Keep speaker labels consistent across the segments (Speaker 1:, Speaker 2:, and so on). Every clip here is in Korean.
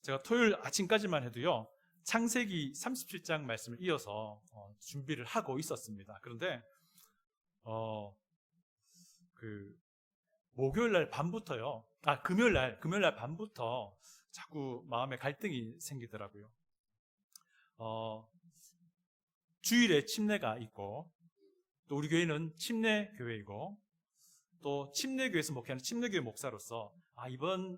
Speaker 1: 제가 토요일 아침까지만 해도요, 창세기 37장 말씀을 이어서 준비를 하고 있었습니다. 그런데 목요일 날 밤부터요, 금요일 날 밤부터 자꾸 마음에 갈등이 생기더라고요. 주일에 침례가 있고, 또 우리 교회는 침례 교회이고, 또 침례교회에서 목회하는 침례교회 목사로서 이번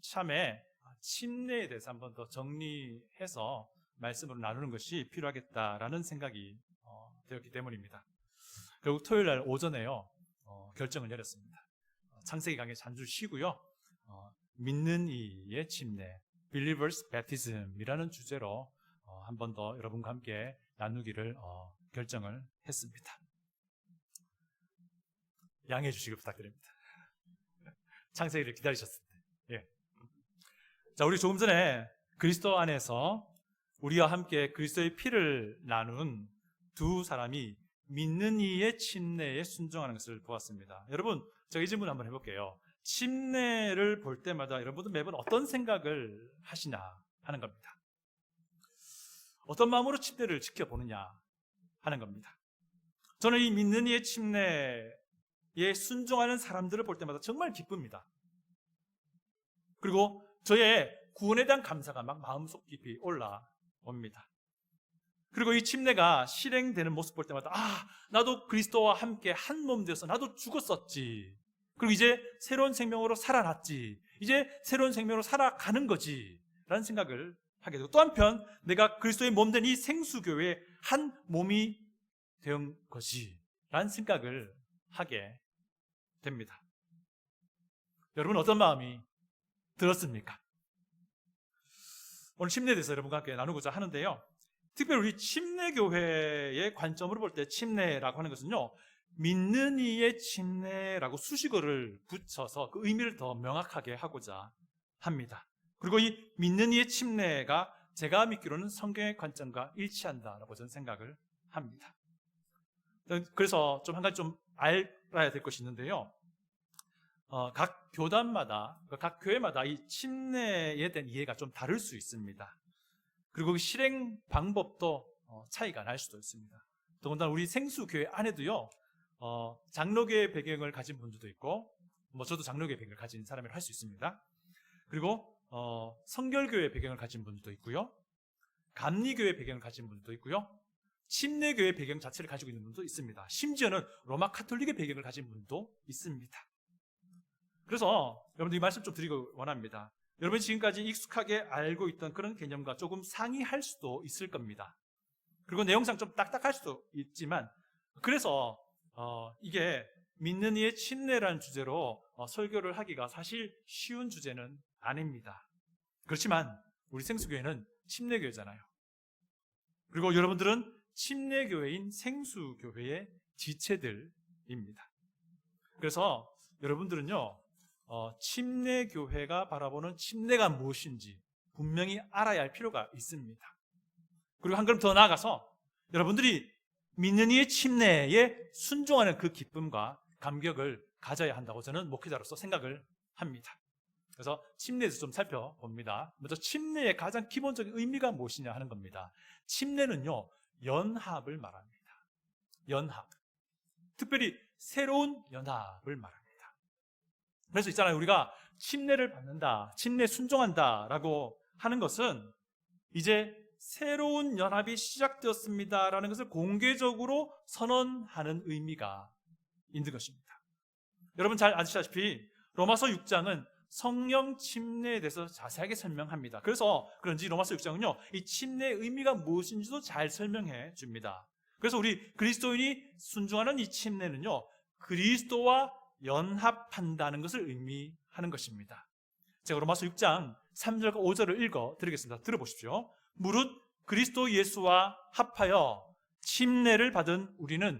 Speaker 1: 참에 침례에 대해서 한번 더 정리해서 말씀으로 나누는 것이 필요하겠다라는 생각이 되었기 때문입니다. 결국 토요일 날 오전에요, 결정을 내렸습니다. 창세기 강의 한 주 쉬고요, 믿는 이의 침례, Believers Baptism이라는 주제로 한 번 더 여러분과 함께 나누기를 결정을 했습니다. 양해해 주시길 부탁드립니다. 창세기를 기다리셨을 때. 예. 자, 우리 조금 전에 그리스도 안에서 우리와 함께 그리스도의 피를 나눈 두 사람이 믿는 이의 침례에 순종하는 것을 보았습니다. 여러분, 제가 이 질문 한번 해볼게요. 침례를 볼 때마다 여러분도 매번 어떤 생각을 하시냐 하는 겁니다. 어떤 마음으로 침례를 지켜보느냐 하는 겁니다. 저는 이 믿는 이의 침례에 순종하는 사람들을 볼 때마다 정말 기쁩니다. 그리고 저의 구원에 대한 감사가 막 마음속 깊이 올라옵니다. 그리고 이 침례가 실행되는 모습 볼 때마다 나도 그리스도와 함께 한 몸 되어서 나도 죽었었지. 그리고 이제 새로운 생명으로 살아났지. 이제 새로운 생명으로 살아가는 거지 라는 생각을 하게 되고, 또 한편 내가 그리스도의 몸 된 이 생수교회의 한 몸이 된 것이 라는 생각을 하게 됩니다. 여러분 어떤 마음이 들었습니까? 오늘 침례에 대해서 여러분과 함께 나누고자 하는데요, 특별히 우리 침례교회의 관점으로 볼 때 침례라고 하는 것은요, 믿는 이의 침례라고 수식어를 붙여서 그 의미를 더 명확하게 하고자 합니다. 그리고 이 믿는 이의 침례가 제가 믿기로는 성경의 관점과 일치한다라고 저는 생각을 합니다. 그래서 좀 한 가지 좀 알아야 될 것이 있는데요, 각 교단마다, 각 교회마다 이 침례에 대한 이해가 좀 다를 수 있습니다. 그리고 실행 방법도 차이가 날 수도 있습니다. 더군다나 우리 생수교회 안에도요, 장로교의 배경을 가진 분들도 있고, 저도 장로교의 배경을 가진 사람이라 할 수 있습니다. 그리고 성결교의 배경을 가진 분들도 있고요, 감리교의 배경을 가진 분들도 있고요, 침례교의 배경 자체를 가지고 있는 분도 있습니다. 심지어는 로마 카톨릭의 배경을 가진 분도 있습니다. 그래서 여러분들 이 말씀 좀 드리고 원합니다. 여러분이 지금까지 익숙하게 알고 있던 그런 개념과 조금 상이할 수도 있을 겁니다. 그리고 내용상 좀 딱딱할 수도 있지만, 그래서 이게 믿는 이의 침례라는 주제로 설교를 하기가 사실 쉬운 주제는 아닙니다. 그렇지만 우리 생수교회는 침례교회잖아요. 그리고 여러분들은 침례교회인 생수교회의 지체들입니다. 그래서 여러분들은요, 침례교회가 바라보는 침례가 무엇인지 분명히 알아야 할 필요가 있습니다. 그리고 한 걸음 더 나아가서 여러분들이 믿는 이의 침례에 순종하는 그 기쁨과 감격을 가져야 한다고 저는 목회자로서 생각을 합니다. 그래서 침례에서 좀 살펴봅니다. 먼저 침례의 가장 기본적인 의미가 무엇이냐 하는 겁니다. 침례는요, 연합을 말합니다. 연합. 특별히 새로운 연합을 말합니다. 그래서 있잖아요, 우리가 침례를 받는다, 침례 순종한다라고 하는 것은 이제 새로운 연합이 시작되었습니다라는 것을 공개적으로 선언하는 의미가 있는 것입니다. 여러분 잘 아시다시피 로마서 6장은 성령 침례에 대해서 자세하게 설명합니다. 그래서 그런지 로마서 6장은요, 이 침례의 의미가 무엇인지도 잘 설명해 줍니다. 그래서 우리 그리스도인이 순종하는 이 침례는요, 그리스도와 연합한다는 것을 의미하는 것입니다. 제가 로마서 6장 3절과 5절을 읽어 드리겠습니다. 들어보십시오. 무릇 그리스도 예수와 합하여 침례를 받은 우리는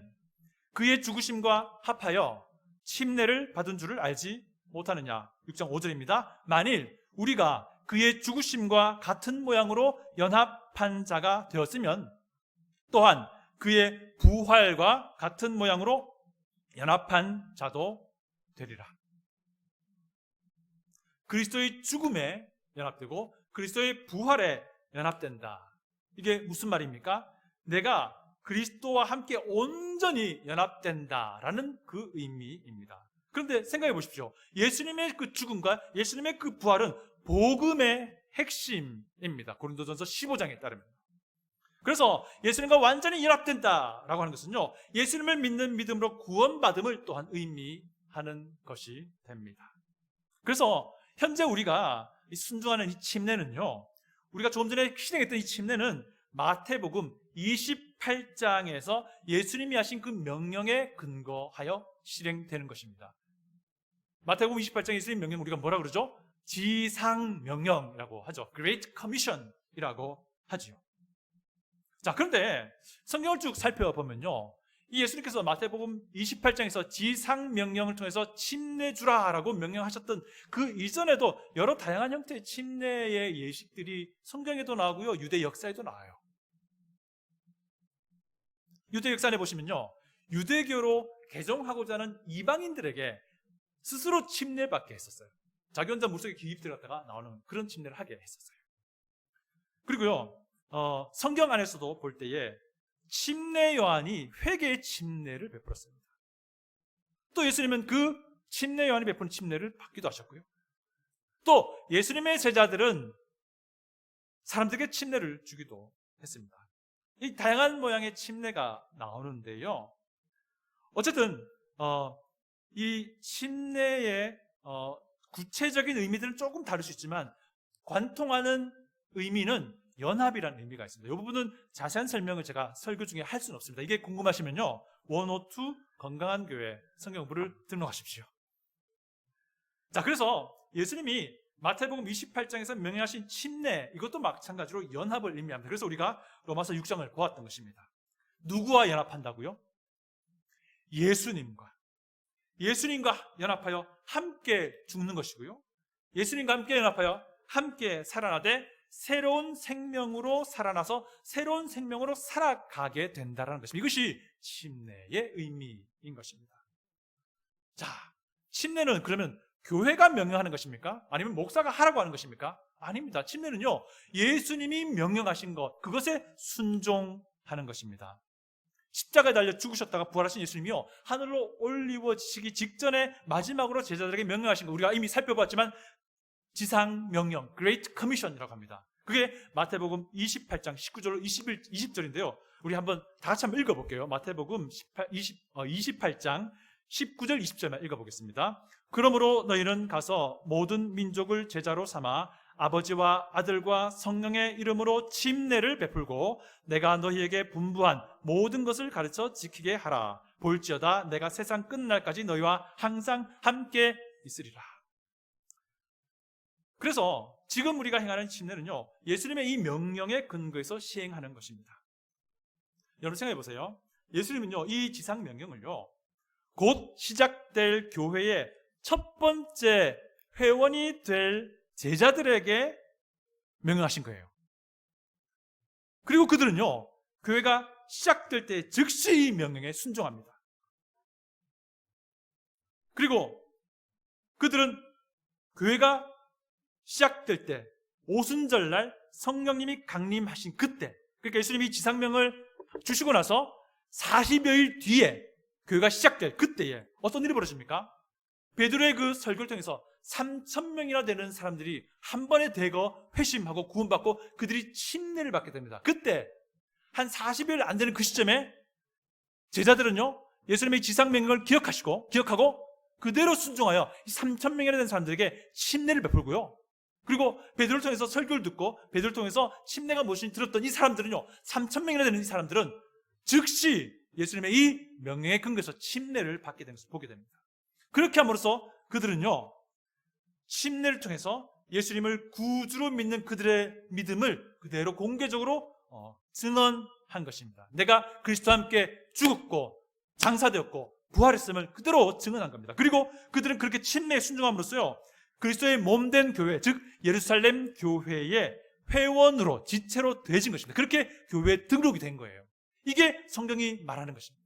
Speaker 1: 그의 죽으심과 합하여 침례를 받은 줄을 알지 못하느냐. 6장 5절입니다. 만일 우리가 그의 죽으심과 같은 모양으로 연합한 자가 되었으면 또한 그의 부활과 같은 모양으로 연합한 자도 되리라. 그리스도의 죽음에 연합되고 그리스도의 부활에 연합된다. 이게 무슨 말입니까? 내가 그리스도와 함께 온전히 연합된다라는 그 의미입니다. 그런데 생각해 보십시오. 예수님의 그 죽음과 예수님의 그 부활은 복음의 핵심입니다. 고린도전서 15장에 따르면. 그래서 예수님과 완전히 연합된다라고 하는 것은요, 예수님을 믿는 믿음으로 구원받음을 또한 의미하는 것이 됩니다. 그래서 현재 우리가 순종하는 이 침례는요, 우리가 조금 전에 실행했던 이 침례는 마태복음 28장에서 예수님이 하신 그 명령에 근거하여 실행되는 것입니다. 마태복음 28장 예수님 명령 우리가 뭐라 그러죠? 지상명령이라고 하죠. Great Commission이라고 하지요. 자, 그런데 성경을 쭉 살펴보면요, 이 예수님께서 마태복음 28장에서 지상명령을 통해서 침례 주라라고 명령하셨던 그 이전에도 여러 다양한 형태의 침례의 예식들이 성경에도 나오고요, 유대 역사에도 나와요. 유대 역사에 보시면요, 유대교로 개종하고자 하는 이방인들에게 스스로 침례받게 했었어요. 자기 혼자 물속에 깊이 들어갔다가 나오는 그런 침례를 하게 했었어요. 그리고요, 성경 안에서도 볼 때에 침례 요한이 회개의 침례를 베풀었습니다. 또 예수님은 그 침례 요한이 베푸는 침례를 받기도 하셨고요. 또 예수님의 제자들은 사람들에게 침례를 주기도 했습니다. 이 다양한 모양의 침례가 나오는데요, 어쨌든 이 침례의 구체적인 의미들은 조금 다를 수 있지만 관통하는 의미는 연합이라는 의미가 있습니다. 이 부분은 자세한 설명을 제가 설교 중에 할 수는 없습니다. 이게 궁금하시면요, 102 건강한 교회 성경부를 등록하십시오. 자, 그래서 예수님이 마태복음 28장에서 명령하신 침례, 이것도 마찬가지로 연합을 의미합니다. 그래서 우리가 로마서 6장을 보았던 것입니다. 누구와 연합한다고요? 예수님과 연합하여 함께 죽는 것이고요, 예수님과 함께 연합하여 함께 살아나되 새로운 생명으로 살아나서 새로운 생명으로 살아가게 된다는 것입니다. 이것이 침례의 의미인 것입니다. 자, 침례는 그러면 교회가 명령하는 것입니까? 아니면 목사가 하라고 하는 것입니까? 아닙니다. 침례는요, 예수님이 명령하신 것, 그것에 순종하는 것입니다. 십자가에 달려 죽으셨다가 부활하신 예수님이요, 하늘로 올리워지시기 직전에 마지막으로 제자들에게 명령하신 것, 우리가 이미 살펴봤지만 지상명령, Great Commission이라고 합니다. 그게 마태복음 28장 19절 20절인데요 우리 한번 다 같이 한번 읽어볼게요. 마태복음 28장 19절 20절만 읽어보겠습니다. 그러므로 너희는 가서 모든 민족을 제자로 삼아 아버지와 아들과 성령의 이름으로 침례를 베풀고 내가 너희에게 분부한 모든 것을 가르쳐 지키게 하라. 볼지어다 내가 세상 끝날까지 너희와 항상 함께 있으리라. 그래서 지금 우리가 행하는 침례는요, 예수님의 이 명령에 근거해서 시행하는 것입니다. 여러분 생각해 보세요. 예수님은요, 이 지상 명령을요, 곧 시작될 교회의 첫 번째 회원이 될 제자들에게 명령하신 거예요. 그리고 그들은요, 교회가 시작될 때 즉시 이 명령에 순종합니다. 그리고 그들은 교회가 시작될 때 오순절날 성령님이 강림하신 그때, 그러니까 예수님이 지상명을 주시고 나서 40여일 뒤에 교회가 시작될 그때에 어떤 일이 벌어집니까? 베드로의 그 설교를 통해서 3,000명이나 되는 사람들이 한 번에 대거 회심하고 구원받고 그들이 침례를 받게 됩니다. 그때 한 40일 안 되는 그 시점에 제자들은요, 예수님의 지상명령을 기억하고 그대로 순종하여 3,000명이나 되는 사람들에게 침례를 베풀고요, 그리고 베드로를 통해서 설교를 듣고 베드로를 통해서 침례가 무엇인지 들었던 이 사람들은요, 3,000명이나 되는 이 사람들은 즉시 예수님의 이 명령에 근거해서 침례를 받게 된 것을 보게 됩니다. 그렇게 함으로써 그들은요, 침례를 통해서 예수님을 구주로 믿는 그들의 믿음을 그대로 공개적으로 증언한 것입니다. 내가 그리스도와 함께 죽었고 장사되었고 부활했음을 그대로 증언한 겁니다. 그리고 그들은 그렇게 침례에 순종함으로써요, 그리스도의 몸된 교회, 즉 예루살렘 교회의 회원으로 지체로 되어진 것입니다. 그렇게 교회에 등록이 된 거예요. 이게 성경이 말하는 것입니다.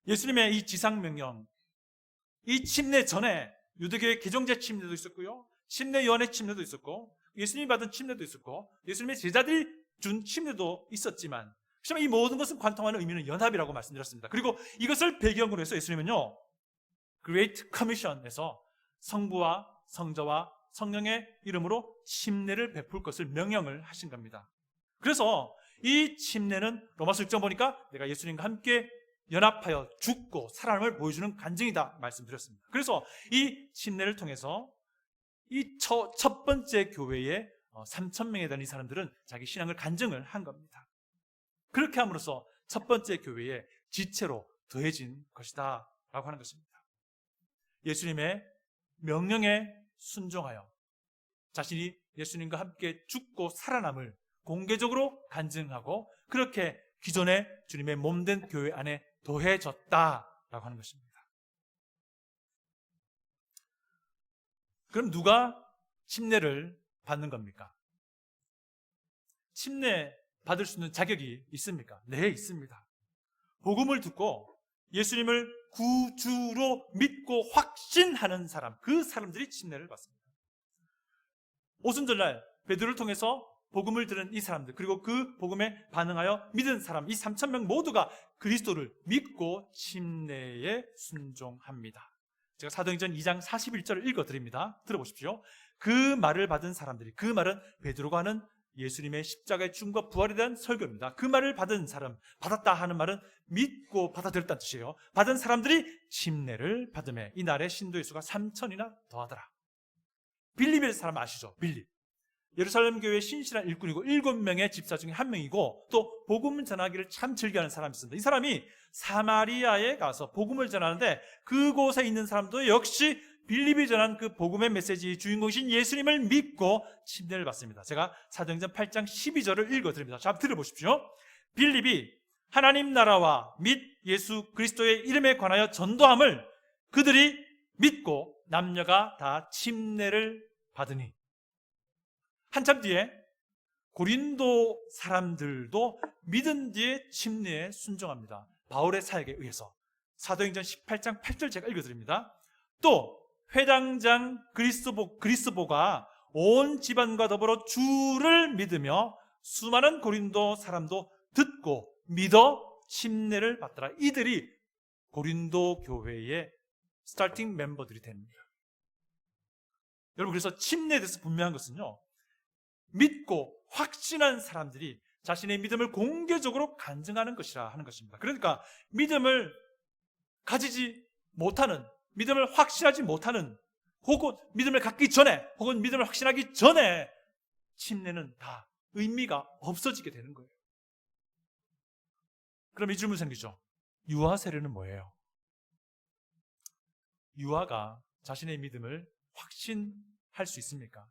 Speaker 1: 예수님의 이 지상명령, 이 침례 전에 유대교의 개정제 침례도 있었고요, 침례 요한의 침례도 있었고 예수님이 받은 침례도 있었고 예수님의 제자들이 준 침례도 있었지만 하지만 이 모든 것은 관통하는 의미는 연합이라고 말씀드렸습니다. 그리고 이것을 배경으로 해서 예수님은요 Great Commission에서 성부와 성자와 성령의 이름으로 침례를 베풀 것을 명령을 하신 겁니다. 그래서 이 침례는 로마서 6장 보니까 내가 예수님과 함께 연합하여 죽고 살아남을 보여주는 간증이다 말씀드렸습니다. 그래서 이 침례를 통해서 이 첫 번째 교회에 3,000명에 대한 이 사람들은 자기 신앙을 간증을 한 겁니다. 그렇게 함으로써 첫 번째 교회의 지체로 더해진 것이다 라고 하는 것입니다. 예수님의 명령에 순종하여 자신이 예수님과 함께 죽고 살아남을 공개적으로 간증하고 그렇게 기존의 주님의 몸된 교회 안에 더해졌다라고 하는 것입니다. 그럼 누가 침례를 받는 겁니까? 침례 받을 수 있는 자격이 있습니까? 네, 있습니다. 복음을 듣고 예수님을 구주로 믿고 확신하는 사람, 그 사람들이 침례를 받습니다. 오순절날 베드로를 통해서 복음을 들은 이 사람들, 그리고 그 복음에 반응하여 믿은 사람, 이 3,000명 모두가 그리스도를 믿고 침례에 순종합니다. 제가 사도행전 2장 41절을 읽어드립니다. 들어보십시오. 그 말을 받은 사람들이, 그 말은 베드로가 하는 예수님의 십자가의 죽음과 부활에 대한 설교입니다. 그 말을 받은 사람, 받았다 하는 말은 믿고 받아들였다는 뜻이에요. 받은 사람들이 침례를 받음에 이날의 신도의 수가 3,000이나 더하더라. 빌립의 사람 아시죠? 빌립. 예루살렘 교회의 신실한 일꾼이고 7명의 집사 중에 한 명이고 또 복음을 전하기를 참 즐겨하는 사람이 있습니다. 이 사람이 사마리아에 가서 복음을 전하는데 그곳에 있는 사람도 역시 빌립이 전한 그 복음의 메시지 주인공이신 예수님을 믿고 침례를 받습니다. 제가 사도행전 8장 12절을 읽어드립니다. 자, 들어보십시오. 빌립이 하나님 나라와 및 예수 그리스도의 이름에 관하여 전도함을 그들이 믿고 남녀가 다 침례를 받으니 한참 뒤에 고린도 사람들도 믿은 뒤에 침례에 순종합니다. 바울의 사역에 의해서. 사도행전 18장 8절 제가 읽어드립니다. 또 회당장 그리스보가 온 집안과 더불어 주를 믿으며 수많은 고린도 사람도 듣고 믿어 침례를 받더라. 이들이 고린도 교회의 스타팅 멤버들이 됩니다. 여러분, 그래서 침례에 대해서 분명한 것은요, 믿고 확신한 사람들이 자신의 믿음을 공개적으로 간증하는 것이라 하는 것입니다. 그러니까 믿음을 가지지 못하는, 믿음을 확신하지 못하는, 혹은 믿음을 갖기 전에, 혹은 믿음을 확신하기 전에 침례는 다 의미가 없어지게 되는 거예요. 그럼 이 질문 생기죠. 유아 세례는 뭐예요? 유아가 자신의 믿음을 확신할 수 있습니까?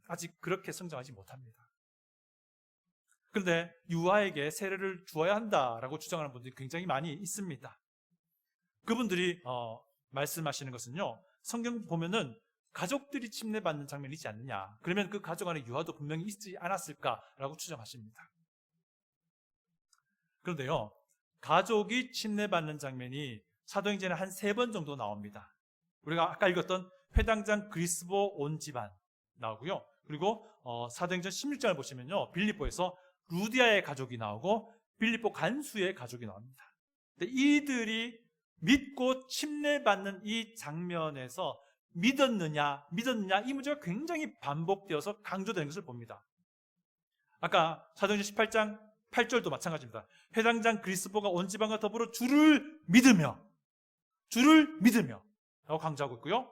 Speaker 1: 아직 그렇게 성장하지 못합니다. 그런데 유아에게 세례를 주어야 한다라고 주장하는 분들이 굉장히 많이 있습니다. 그분들이 말씀하시는 것은요, 성경 보면은 가족들이 침례받는 장면이 있지 않느냐, 그러면 그 가족 안에 유아도 분명히 있지 않았을까라고 추정하십니다. 그런데요, 가족이 침례받는 장면이 사도행전에 한 3번 정도 나옵니다. 우리가 아까 읽었던 회당장 그리스보 온 집안 나오고요, 그리고 사도행전 16장을 보시면요, 빌립보에서 루디아의 가족이 나오고 빌립보 간수의 가족이 나옵니다. 근데 이들이 믿고 침례받는 이 장면에서 믿었느냐 이 문제가 굉장히 반복되어서 강조되는 것을 봅니다. 아까 사도행전 18장 8절도 마찬가지입니다. 회당장 그리스보가 온 집안과 더불어 주를 믿으며 라고 강조하고 있고요,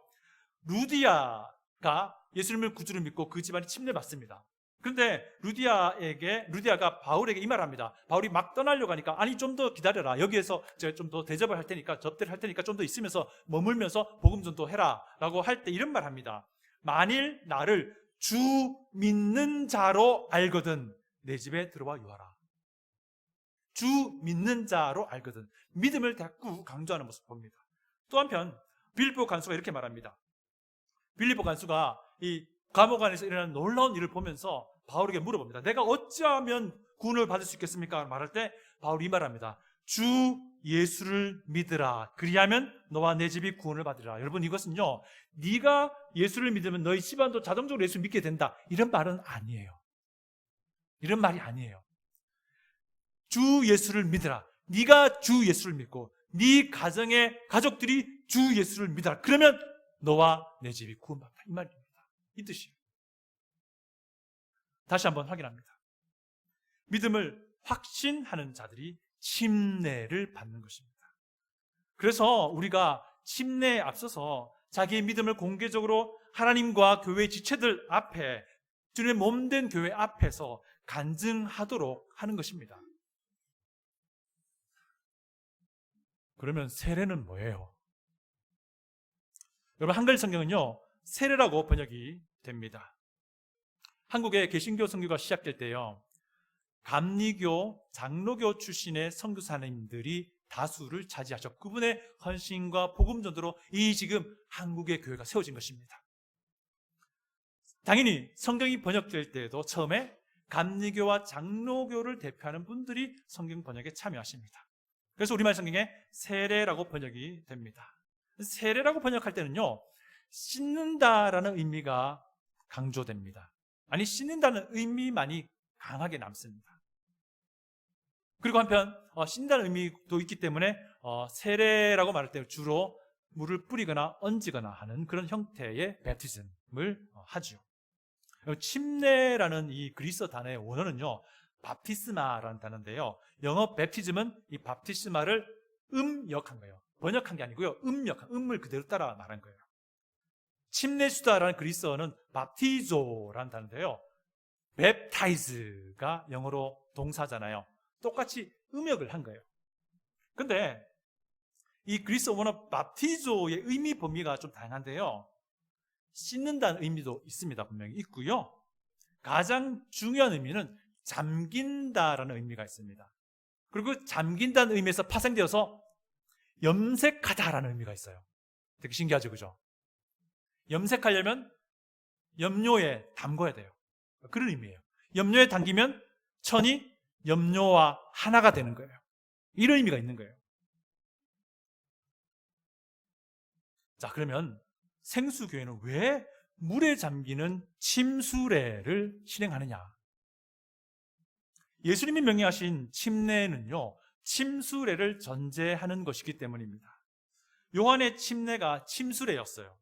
Speaker 1: 루디아가 예수님을 구주로 믿고 그 집안이 침례받습니다. 그런데 루디아가 바울에게 이 말을 합니다. 바울이 막 떠나려고 하니까, 아니 좀 더 기다려라, 여기에서 제가 좀 더 대접을 할 테니까, 접대를 할 테니까 좀 더 있으면서 머물면서 복음 전도해라 라고 할 때 이런 말 합니다. 만일 나를 주 믿는 자로 알거든 내 집에 들어와 유하라. 주 믿는 자로 알거든, 믿음을 자꾸 강조하는 모습을 봅니다. 또 한편 빌립보 간수가 이렇게 말합니다. 빌립보 간수가 이 감옥 안에서 일어나는 놀라운 일을 보면서 바울에게 물어봅니다. 내가 어찌하면 구원을 받을 수 있겠습니까? 말할 때 바울이 말합니다. 주 예수를 믿으라. 그리하면 너와 내 집이 구원을 받으리라. 여러분, 이것은요, 네가 예수를 믿으면 너희 집안도 자동적으로 예수를 믿게 된다, 이런 말은 아니에요. 이런 말이 아니에요. 주 예수를 믿으라. 네가 주 예수를 믿고 네 가정의 가족들이 주 예수를 믿어라. 그러면 너와 내 집이 구원받다, 이 말입니다. 이 뜻이에요. 다시 한번 확인합니다. 믿음을 확신하는 자들이 침례를 받는 것입니다. 그래서 우리가 침례에 앞서서 자기의 믿음을 공개적으로 하나님과 교회의 지체들 앞에, 주님의 몸된 교회 앞에서 간증하도록 하는 것입니다. 그러면 세례는 뭐예요? 여러분, 한글 성경은요, 세례라고 번역이 됩니다. 한국의 개신교 선교가 시작될 때요, 감리교, 장로교 출신의 선교사님들이 다수를 차지하셨고, 그분의 헌신과 복음 전도로 이 지금 한국의 교회가 세워진 것입니다. 당연히 성경이 번역될 때에도 처음에 감리교와 장로교를 대표하는 분들이 성경 번역에 참여하십니다. 그래서 우리말 성경에 세례라고 번역이 됩니다. 세례라고 번역할 때는요, 씻는다라는 의미가 강조됩니다. 아니, 씻는다는 의미만이 강하게 남습니다. 그리고 한편 씻는다는 의미도 있기 때문에 세례라고 말할 때 주로 물을 뿌리거나 얹거나 하는 그런 형태의 베프티즘을 하죠. 침례라는 이 그리스 단어의 원어는요, 바프티스마라는 단어인데요, 영어 베프티즘은 이 바프티스마를 음역한 거예요. 번역한 게 아니고요, 음을 그대로 따라 말한 거예요. 침례주다라는 그리스어는 바프티조라는 단어인데요, 웹타이즈가 영어로 동사잖아요. 똑같이 음역을 한 거예요. 근데 이 그리스 원어 바프티조의 의미 범위가 좀 다양한데요, 씻는다는 의미도 있습니다. 분명히 있고요, 가장 중요한 의미는 잠긴다라는 의미가 있습니다. 그리고 잠긴다는 의미에서 파생되어서 염색하다라는 의미가 있어요. 되게 신기하죠, 그죠? 염색하려면 염료에 담궈야 돼요. 그런 의미예요. 염료에 담기면 천이 염료와 하나가 되는 거예요. 이런 의미가 있는 거예요. 자, 그러면 생수교회는 왜 물에 잠기는 침수례를 실행하느냐? 예수님이 명령하신 침례는요, 침수례를 전제하는 것이기 때문입니다. 요한의 침례가 침수례였어요.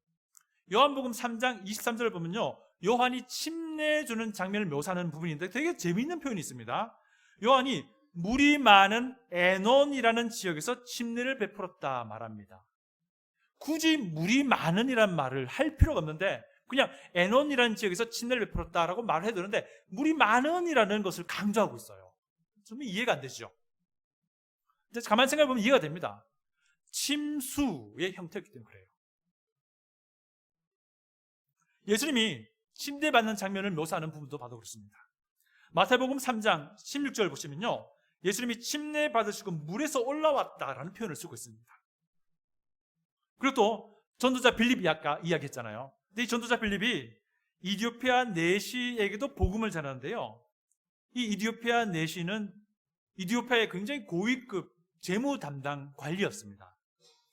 Speaker 1: 요한복음 3장 23절을 보면요, 요한이 침례 주는 장면을 묘사하는 부분인데 되게 재미있는 표현이 있습니다. 요한이 물이 많은 에논이라는 지역에서 침례를 베풀었다 말합니다. 굳이 물이 많은이라는 말을 할 필요가 없는데 그냥 에논이라는 지역에서 침례를 베풀었다라고 말을 해도 되는데 물이 많은이라는 것을 강조하고 있어요. 좀 이해가 안 되시죠? 근데 가만히 생각해 보면 이해가 됩니다. 침수의 형태이기 때문에 그래요. 예수님이 침례받는 장면을 묘사하는 부분도 봐도 그렇습니다. 마태복음 3장 16절 보시면요, 예수님이 침례 받으시고 물에서 올라왔다라는 표현을 쓰고 있습니다. 그리고 또 전도자 빌립이 아까 이야기했잖아요. 근데 이 전도자 빌립이 이디오피아 내시에게도 복음을 전하는데요, 이 이디오피아 내시는 이디오피아의 굉장히 고위급 재무 담당 관리였습니다.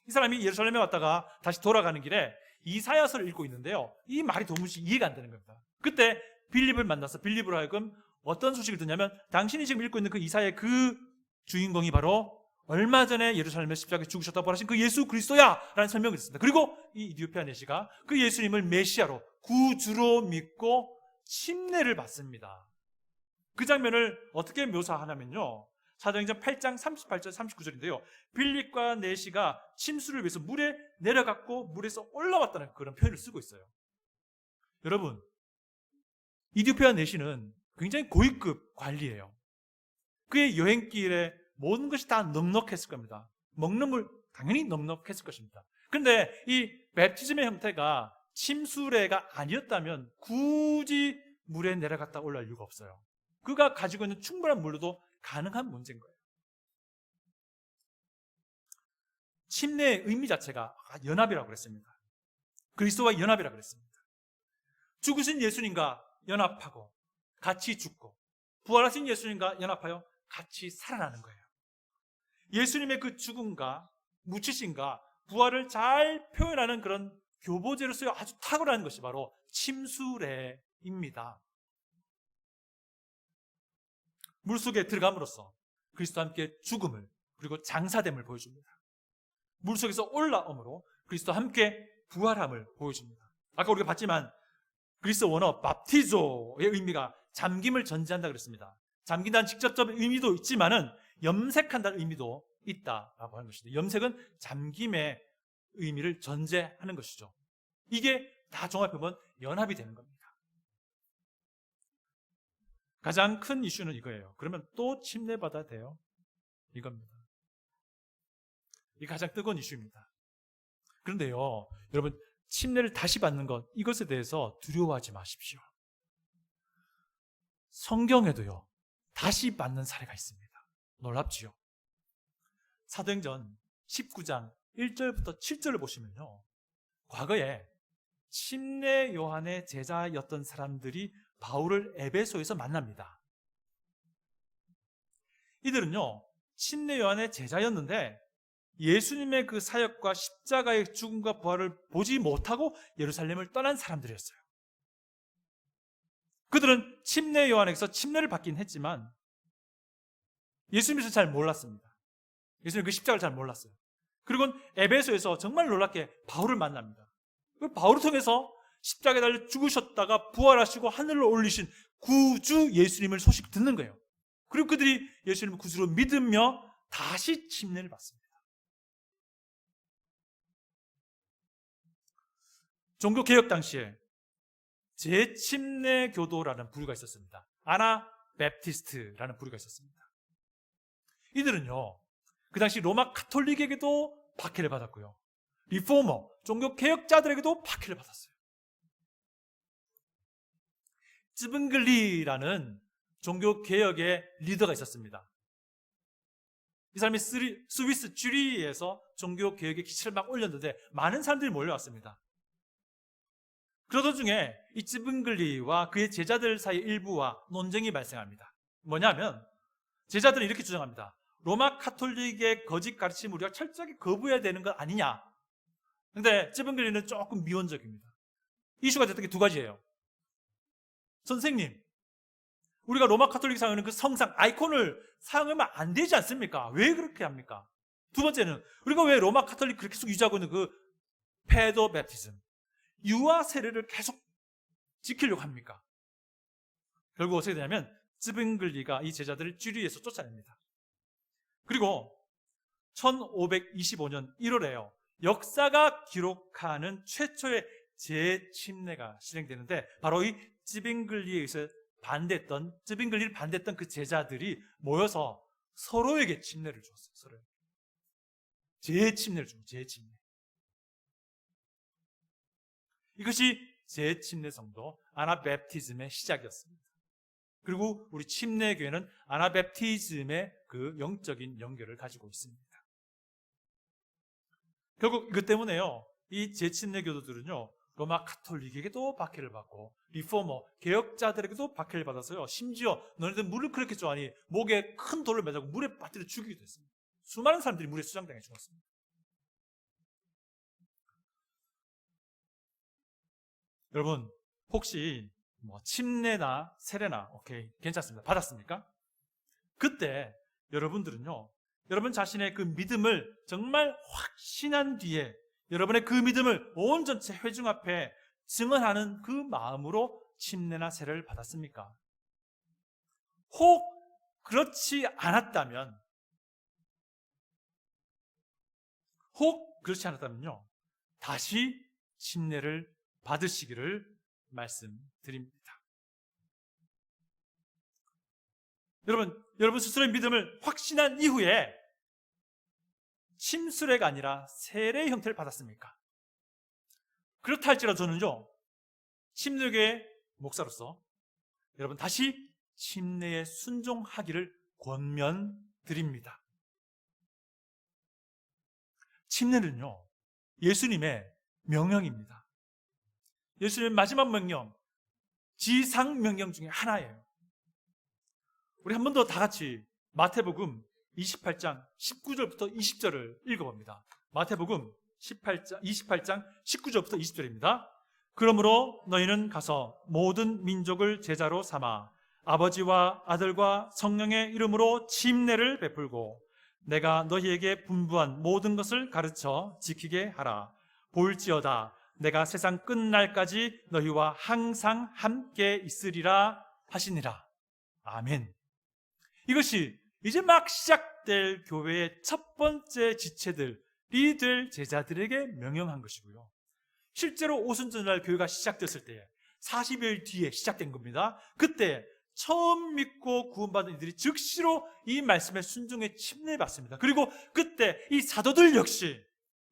Speaker 1: 이 사람이 예루살렘에 왔다가 다시 돌아가는 길에 이사야서를 읽고 있는데요, 이 말이 도무지 이해가 안 되는 겁니다. 그때 빌립을 만나서 빌립으로 하여금 어떤 소식을 듣냐면, 당신이 지금 읽고 있는 그 이사야의 그 주인공이 바로 얼마 전에 예루살렘에 십자가에 죽으셨다고 부활하신 그 예수 그리스도야! 라는 설명을 했습니다. 그리고 이 이디오피아 내시가 그 예수님을 메시아로, 구주로 믿고 침례를 받습니다. 그 장면을 어떻게 묘사하냐면요, 사도행전 8장 38절 39절인데요 빌립과 내시가 침수를 위해서 물에 내려갔고 물에서 올라왔다는 그런 표현을 쓰고 있어요. 여러분, 이디오피아 내시는 굉장히 고위급 관리예요. 그의 여행길에 모든 것이 다 넉넉했을 겁니다. 먹는 물 당연히 넉넉했을 것입니다. 그런데 이 베프티즘의 형태가 침수례가 아니었다면 굳이 물에 내려갔다 올라올 이유가 없어요. 그가 가지고 있는 충분한 물로도 가능한 문제인 거예요. 침례의 의미 자체가 연합이라고 그랬습니다. 그리스도와 연합이라고 그랬습니다. 죽으신 예수님과 연합하고 같이 죽고 부활하신 예수님과 연합하여 같이 살아나는 거예요. 예수님의 그 죽음과 묻히심과 부활을 잘 표현하는 그런 교보제로서의 아주 탁월한 것이 바로 침수례입니다. 물속에 들어감으로써 그리스도와 함께 죽음을 그리고 장사됨을 보여줍니다. 물속에서 올라옴으로 그리스도와 함께 부활함을 보여줍니다. 아까 우리가 봤지만 그리스 원어 밥티조의 의미가 잠김을 전제한다 그랬습니다. 잠긴다는 직접적인 의미도 있지만은 염색한다는 의미도 있다라고 하는 것인데, 염색은 잠김의 의미를 전제하는 것이죠. 이게 다 종합해보면 연합이 되는 겁니다. 가장 큰 이슈는 이거예요. 그러면 또 침례받아야 돼요? 이겁니다. 이게 가장 뜨거운 이슈입니다. 그런데요, 여러분, 침례를 다시 받는 것, 이것에 대해서 두려워하지 마십시오. 성경에도요, 다시 받는 사례가 있습니다. 놀랍지요? 사도행전 19장 1절부터 7절을 보시면요, 과거에 침례 요한의 제자였던 사람들이 바울을 에베소에서 만납니다. 이들은요, 침례 요한의 제자였는데 예수님의 그 사역과 십자가의 죽음과 부활을 보지 못하고 예루살렘을 떠난 사람들이었어요. 그들은 침례 요한에게서 침례를 받긴 했지만 예수님을 잘 몰랐습니다. 예수님 그 십자가를 잘 몰랐어요. 그리고 에베소에서 정말 놀랍게 바울을 만납니다. 그 바울을 통해서 십자가에 달려 죽으셨다가 부활하시고 하늘로 올리신 구주 예수님을 소식 듣는 거예요. 그리고 그들이 예수님을 구주로 믿으며 다시 침례를 받습니다. 종교개혁 당시에 재침례교도라는 부류가 있었습니다. 아나베프티스트라는 부류가 있었습니다. 이들은요, 그 당시 로마 가톨릭에게도 박해를 받았고요, 리포머, 종교개혁자들에게도 박해를 받았어요. 쯔빙글리라는 종교개혁의 리더가 있었습니다. 이 사람이 스위스 쥐리히에서 종교개혁의 기치를 막 올렸는데 많은 사람들이 몰려왔습니다. 그러던 중에 이 쯔빙글리와 그의 제자들 사이 일부와 논쟁이 발생합니다. 뭐냐면 제자들은 이렇게 주장합니다. 로마 카톨릭의 거짓 가르침을 우리가 철저하게 거부해야 되는 것 아니냐. 근데 쯔빙글리는 조금 미온적입니다. 이슈가 됐던 게 두 가지예요. 선생님, 우리가 로마 카톨릭이 사용하는 그 성상, 아이콘을 사용하면 안 되지 않습니까? 왜 그렇게 합니까? 두 번째는 우리가 왜 로마 카톨릭 그렇게 계속 유지하고 있는 그 페도 베프티즘, 유아 세례를 계속 지키려고 합니까? 결국 어떻게 되냐면 쯔빙글리가 이 제자들을 쥐리히에서 쫓아냅니다. 그리고 1525년 1월에요. 역사가 기록하는 최초의 재침례가 실행되는데 바로 이 쯔빙글리에 의해서 쯔빙글리를 반대했던 그 제자들이 모여서 서로에게 침례를 주었어요. 서로에게. 재침례를 줍니다. 재침례. 이것이 재침례 성도 아나베프티즘의 시작이었습니다. 그리고 우리 침례교회는 아나베프티즘의 그 영적인 연결을 가지고 있습니다. 결국 이것 때문에요, 이 재침례 교도들은요, 로마 카톨릭에게도 박해를 받고 리포머, 개혁자들에게도 박해를 받아서요, 심지어 너네들 물을 그렇게 좋아하니 목에 큰 돌을 매자고 물에 빠뜨려 죽이기도 했습니다. 수많은 사람들이 물에 수장당해 죽었습니다. 여러분, 혹시 침례나 세례나 오케이 괜찮습니다. 받았습니까? 그때 여러분들은요, 여러분 자신의 그 믿음을 정말 확신한 뒤에 여러분의 그 믿음을 온 전체 회중 앞에 증언하는 그 마음으로 침례나 세례를 받았습니까? 혹 그렇지 않았다면요, 다시 침례를 받으시기를 말씀드립니다. 여러분 스스로의 믿음을 확신한 이후에 침수례가 아니라 세례의 형태를 받았습니까? 그렇다 할지라도 저는요, 침례교회 목사로서 여러분 다시 침례에 순종하기를 권면드립니다. 침례는요, 예수님의 명령입니다. 예수님의 마지막 명령, 지상 명령 중에 하나예요. 우리 한 번 더 다 같이 마태복음 28장 19절부터 20절을 읽어봅니다. 마태복음 28장 19절부터 20절입니다. 그러므로 너희는 가서 모든 민족을 제자로 삼아 아버지와 아들과 성령의 이름으로 침례를 베풀고 내가 너희에게 분부한 모든 것을 가르쳐 지키게 하라. 볼지어다 내가 세상 끝날까지 너희와 항상 함께 있으리라 하시니라. 아멘. 이것이 이제 막 시작될 교회의 첫 번째 지체들이 될 제자들에게 명령한 것이고요. 실제로 오순절날 교회가 시작됐을 때에 40일 뒤에 시작된 겁니다. 그때 처음 믿고 구원받은 이들이 즉시로 이 말씀에 순종해 침례받습니다. 그리고 그때 이 사도들 역시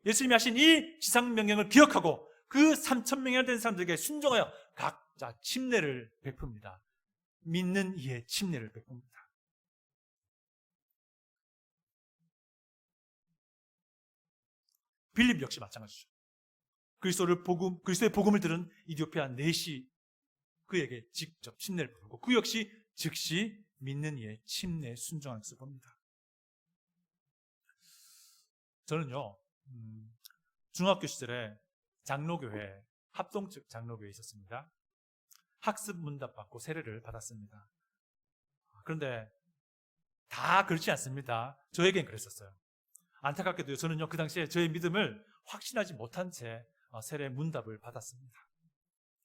Speaker 1: 예수님이 하신 이 지상명령을 기억하고 그 3,000명이나 된 사람들에게 순종하여 각자 침례를 베풉니다. 믿는 이의 침례를 베풉니다. 빌립 역시 마찬가지죠. 그리스도의 복음을 들은 이디오피아 넷이 그에게 직접 침례를 베풀고 그 역시 즉시 믿는 이의 침례에 순종한 것을 봅니다. 저는요 중학교 시절에 장로교회 합동측 장로교회에 있었습니다. 학습 문답 받고 세례를 받았습니다. 그런데 다 그렇지 않습니다. 저에겐 그랬었어요. 안타깝게도 저는요 그 당시에 저의 믿음을 확신하지 못한 채 세례 문답을 받았습니다.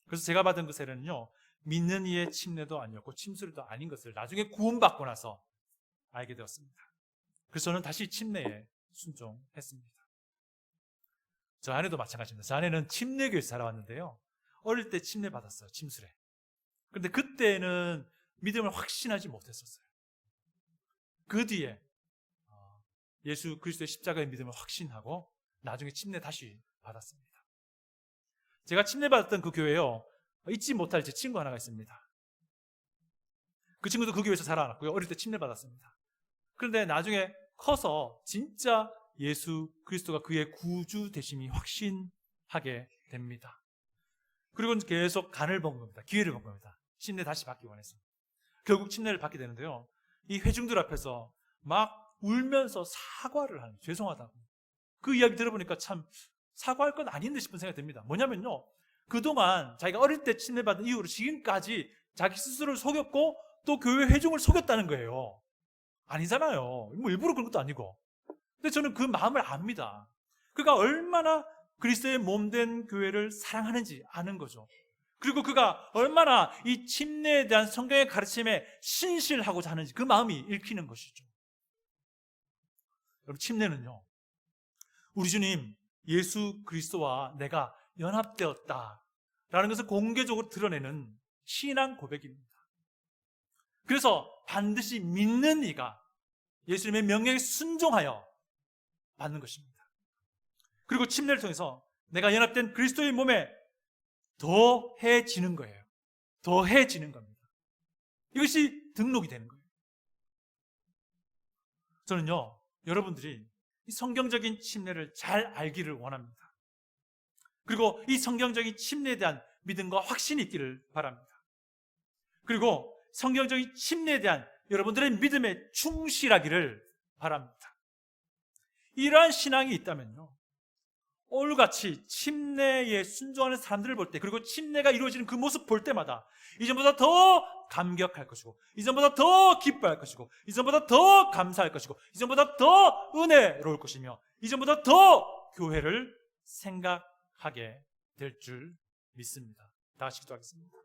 Speaker 1: 그래서 제가 받은 그 세례는요 믿는 이의 침례도 아니었고 침수리도 아닌 것을 나중에 구원받고 나서 알게 되었습니다. 그래서 저는 다시 침례에 순종했습니다. 저 아내도 마찬가지입니다. 저 아내는 침례교회에서 살아왔는데요 어릴 때 침례 받았어요. 침수례. 그런데 그때는 믿음을 확신하지 못했었어요. 그 뒤에 예수 그리스도의 십자가의 믿음을 확신하고 나중에 침례 다시 받았습니다. 제가 침례 받았던 그 교회요 잊지 못할 제 친구 하나가 있습니다. 그 친구도 그 교회에서 살아났고요 어릴 때 침례 받았습니다. 그런데 나중에 커서 진짜 예수 그리스도가 그의 구주 되심이 확신하게 됩니다. 그리고 계속 간을 본 겁니다. 기회를 본 겁니다. 침례 다시 받기 원해서 결국 침례를 받게 되는데요 이 회중들 앞에서 막 울면서 사과를 하는, 죄송하다고. 그 이야기 들어보니까 참 사과할 건 아닌데 싶은 생각이 듭니다. 뭐냐면요 그동안 자기가 어릴 때 침례받은 이후로 지금까지 자기 스스로를 속였고 또 교회 회중을 속였다는 거예요. 아니잖아요. 뭐 일부러 그런 것도 아니고. 근데 저는 그 마음을 압니다. 그가 얼마나 그리스도의 몸된 교회를 사랑하는지 아는 거죠. 그리고 그가 얼마나 이 침례에 대한 성경의 가르침에 신실하고자 하는지 그 마음이 읽히는 것이죠. 여러분 침례는요 우리 주님 예수 그리스도와 내가 연합되었다라는 것을 공개적으로 드러내는 신앙 고백입니다. 그래서 반드시 믿는 이가 예수님의 명령에 순종하여 받는 것입니다. 그리고 침례를 통해서 내가 연합된 그리스도의 몸에 더해지는 거예요. 더해지는 겁니다. 이것이 등록이 되는 거예요. 저는요 여러분들이 이 성경적인 침례를 잘 알기를 원합니다. 그리고 이 성경적인 침례에 대한 믿음과 확신이 있기를 바랍니다. 그리고 성경적인 침례에 대한 여러분들의 믿음에 충실하기를 바랍니다. 이러한 신앙이 있다면요 오늘같이 침례에 순종하는 사람들을 볼 때 그리고 침례가 이루어지는 그 모습 볼 때마다 이전보다 더 감격할 것이고 이전보다 더 기뻐할 것이고 이전보다 더 감사할 것이고 이전보다 더 은혜로울 것이며 이전보다 더 교회를 생각하게 될 줄 믿습니다. 다 같이 기도하겠습니다.